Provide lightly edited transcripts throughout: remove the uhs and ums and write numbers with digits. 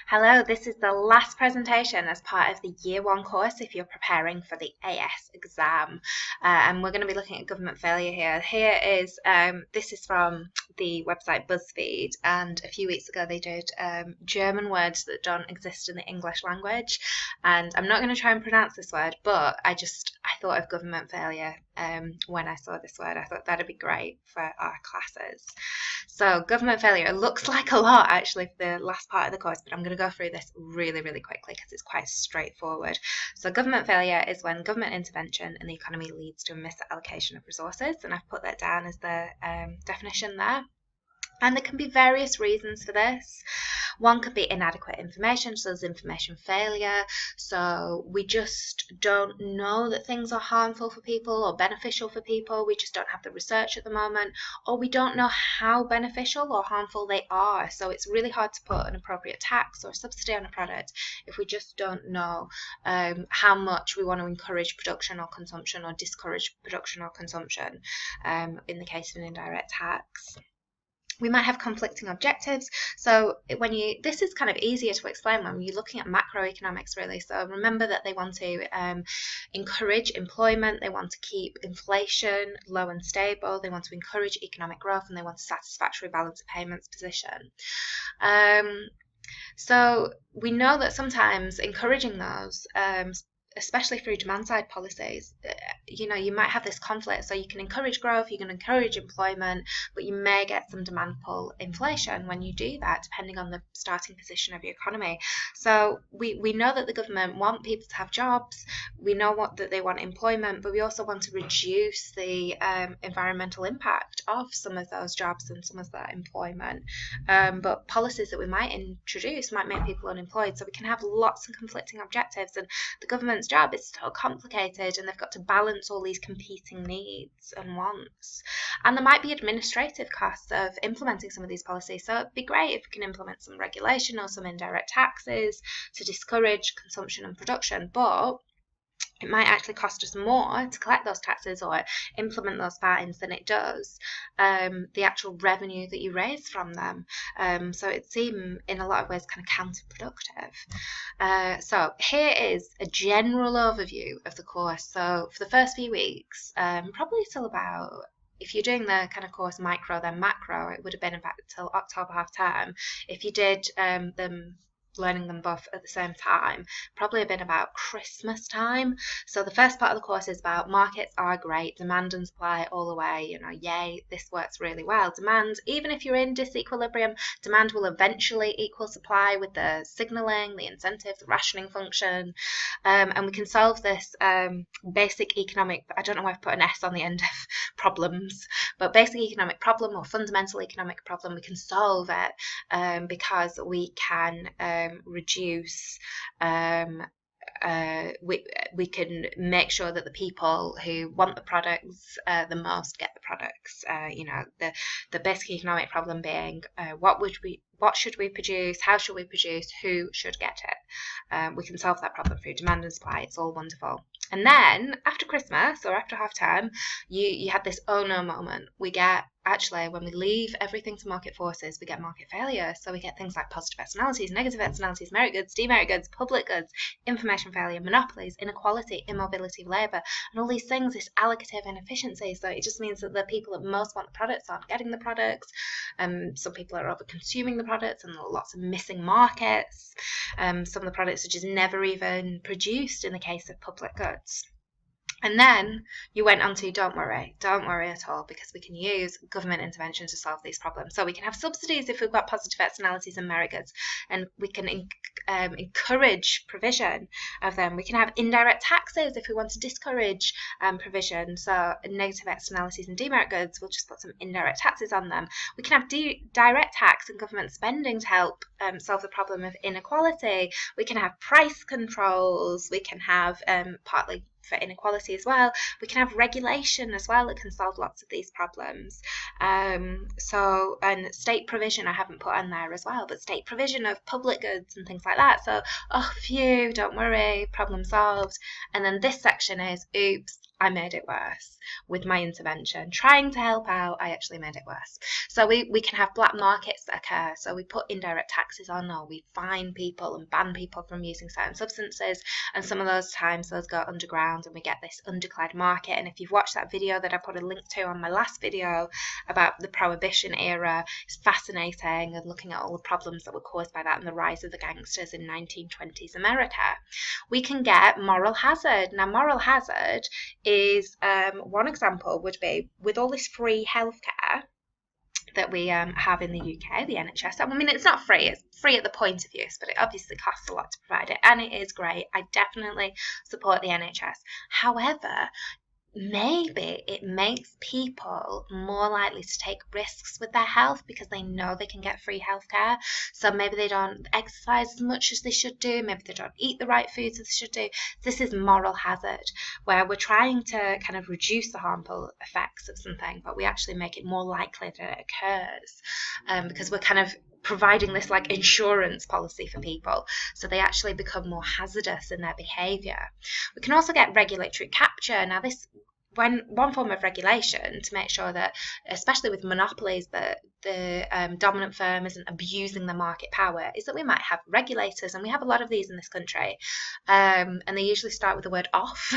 Hello, this is the last presentation as part of the Year 1 course if you're preparing for the AS exam. And we're going to be looking at government failure here. This is from the website BuzzFeed, and a few weeks ago they did German words that don't exist in the English language. And I'm not going to try and pronounce this word, but I thought of government failure when I saw this word. I thought that'd be great for our classes. So government failure, it looks like a lot actually for the last part of the course, but I'm going to go through this really quickly because it's quite straightforward. So government failure is when government intervention in the economy leads to a misallocation of resources, and I've put that down as the definition there. And there can be various reasons for this. One could be inadequate information, so there's information failure. So we just don't know that things are harmful for people or beneficial for people. We just don't have the research at the moment, or we don't know how beneficial or harmful they are. So it's really hard to put an appropriate tax or subsidy on a product if we just don't know how much we want to encourage production or consumption or discourage production or consumption in the case of an indirect tax. We might have conflicting objectives. So this is kind of easier to explain when you're looking at macroeconomics, really. So remember that they want to encourage employment, they want to keep inflation low and stable, they want to encourage economic growth, and they want a satisfactory balance of payments position. So we know that sometimes encouraging those, especially through demand-side policies, you might have this conflict. So you can encourage growth, you can encourage employment, but you may get some demand pull inflation when you do that, depending on the starting position of your economy. So we know that the government want people to have jobs, we know that they want employment, but we also want to reduce the environmental impact of some of those jobs and some of that employment. But policies that we might introduce might make people unemployed. So we can have lots of conflicting objectives, and the government's job is so complicated, and they've got to balance all these competing needs and wants. And there might be administrative costs of implementing some of these policies. So it'd be great if we can implement some regulation or some indirect taxes to discourage consumption and production, but it might actually cost us more to collect those taxes or implement those fines than it does the actual revenue that you raise from them. So it seems in a lot of ways kind of counterproductive. So here is a general overview of the course. So for the first few weeks, probably till about, if you're doing the kind of course micro then macro, it would have been about till October half term. If you did learning them both at the same time, probably have been about Christmas time. So the first part of the course is about markets are great, demand and supply all the way, yay, this works really well. Demand, even if you're in disequilibrium, demand will eventually equal supply with the signaling, the incentive, the rationing function, and we can solve this basic economic, I don't know why I've put an S on the end of problems, but basic economic problem or fundamental economic problem, we can solve it because we can reduce, we can make sure that the people who want the products the most get the products. The basic economic problem being what should we produce, how should we produce, who should get it. We can solve that problem through demand and supply. It's all wonderful. And then after Christmas or after half term, you had this oh no moment. We get, actually, when we leave everything to market forces, we get market failure. So we get things like positive externalities, negative externalities, merit goods, demerit goods, public goods, information failure, monopolies, inequality, immobility of labour, and all these things, this allocative inefficiency. So it just means that the people that most want the products aren't getting the products. Some people are over consuming the products, and lots of missing markets. Some of the products are just never even produced in the case of public goods. And then you went on to don't worry at all, because we can use government intervention to solve these problems. So we can have subsidies if we've got positive externalities and merit goods, and we can encourage provision of them. We can have indirect taxes if we want to discourage provision. So negative externalities and demerit goods, we'll just put some indirect taxes on them. We can have direct tax and government spending to help solve the problem of inequality. We can have price controls. We can have partly for inequality as well. We can have regulation as well that can solve lots of these problems. And state provision I haven't put on there as well, but state provision of public goods and things like that. So, phew, don't worry, problem solved. And then this section is, oops, I made it worse with my intervention. Trying to help out, I actually made it worse. So we can have black markets that occur. So we put indirect taxes on, or we fine people and ban people from using certain substances. And some of those times those go underground and we get this undeclared market. And if you've watched that video that I put a link to on my last video about the Prohibition era, it's fascinating, and looking at all the problems that were caused by that and the rise of the gangsters in 1920s America. We can get moral hazard. Now, moral hazard is one example would be with all this free healthcare that we have in the UK, the NHS. I mean, it's not free, it's free at the point of use, but it obviously costs a lot to provide it, and it is great. I definitely support the NHS. However, maybe it makes people more likely to take risks with their health because they know they can get free healthcare. So maybe they don't exercise as much as they should do, maybe they don't eat the right foods as they should do. This is moral hazard, where we're trying to kind of reduce the harmful effects of something, but we actually make it more likely that it occurs, because we're kind of providing this like insurance policy for people, so they actually become more hazardous in their behaviour. We can also get regulatory capture. Now, this one form of regulation to make sure that, especially with monopolies, that the dominant firm isn't abusing the market power, is that we might have regulators, and we have a lot of these in this country, and they usually start with the word off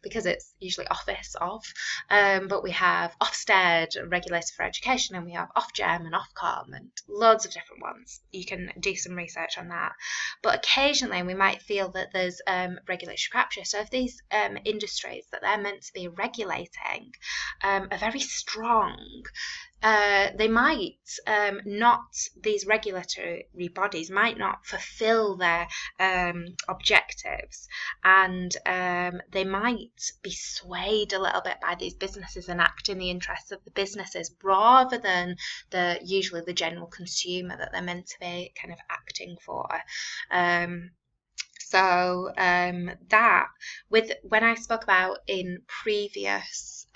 because it's usually office of, but we have Ofsted, regulator for education, and we have Ofgem and Ofcom and loads of different ones. You can do some research on that, but occasionally we might feel that there's regulatory capture. So if these industries that they're meant to be regulating are very strong, they might not, these regulatory bodies might not fulfill their objectives, and they might be swayed a little bit by these businesses and act in the interests of the businesses rather than usually the general consumer that they're meant to be kind of acting for. So that, with when I spoke about in previous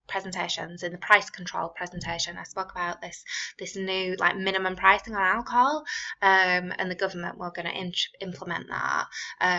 presentations, in the price control presentation, I spoke about this new like minimum pricing on alcohol, and the government were going to implement that,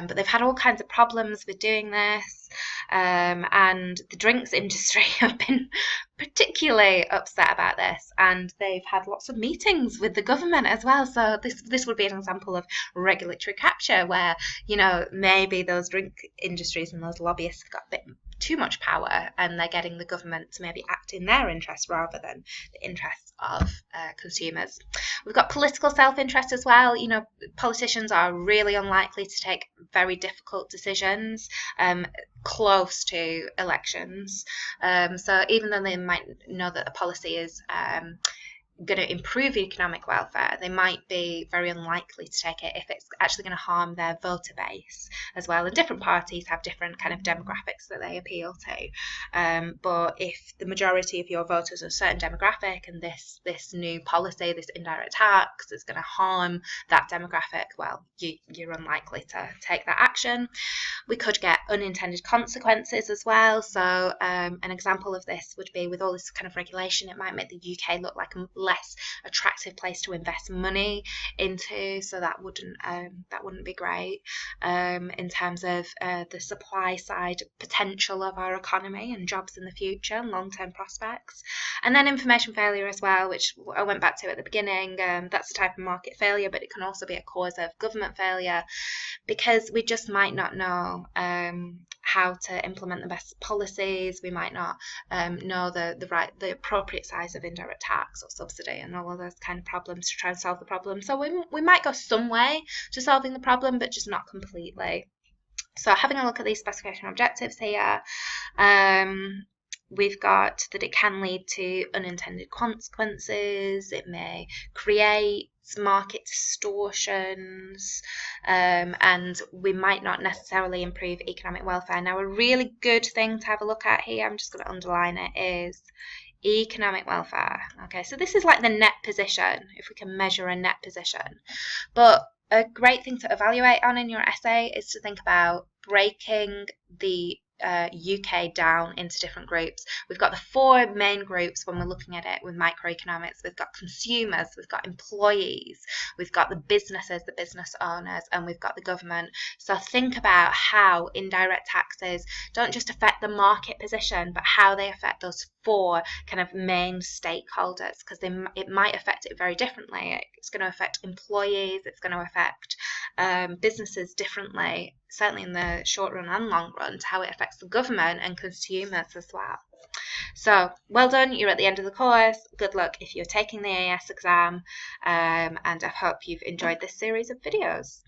but they've had all kinds of problems with doing this, and the drinks industry have been particularly upset about this, and they've had lots of meetings with the government as well. So this would be an example of regulatory capture, where, you know, maybe those drink industries and those lobbyists have got a bit too much power, and they're getting the government to maybe act in their interests rather than the interests of consumers. We've got political self-interest as well. You know, politicians are really unlikely to take very difficult decisions close to elections. So even though they might know that a policy is going to improve economic welfare, they might be very unlikely to take it if it's actually going to harm their voter base as well. And different parties have different kind of demographics that they appeal to. But if the majority of your voters are a certain demographic, and this new policy, this indirect tax, is going to harm that demographic, well, you're unlikely to take that action. We could get unintended consequences as well. So an example of this would be, with all this kind of regulation, it might make the UK look like a less attractive place to invest money into, so that wouldn't be great in terms of the supply side potential of our economy and jobs in the future and long-term prospects. And then information failure as well, which I went back to at the beginning. That's a type of market failure, but it can also be a cause of government failure, because we just might not know how to implement the best policies. We might not know the appropriate size of indirect tax or subsidy and all of those kind of problems to try and solve the problem. So we might go some way to solving the problem, but just not completely. So having a look at these specification objectives here, we've got that it can lead to unintended consequences. It may create market distortions, and we might not necessarily improve economic welfare. Now, a really good thing to have a look at here, I'm just going to underline it, is economic welfare. Okay, so this is like the net position, if we can measure a net position. But a great thing to evaluate on in your essay is to think about breaking the UK down into different groups. We've got the four main groups when we're looking at it with microeconomics. We've got consumers, we've got employees, we've got the businesses, the business owners, and we've got the government. So think about how indirect taxes don't just affect the market position, but how they affect those four kind of main stakeholders, because it might affect it very differently. It's going to affect employees, it's going to affect businesses differently, certainly in the short run and long run, to how it affects the government and consumers as well. So well done, you're at the end of the course. Good luck if you're taking the AS exam, and I hope you've enjoyed this series of videos.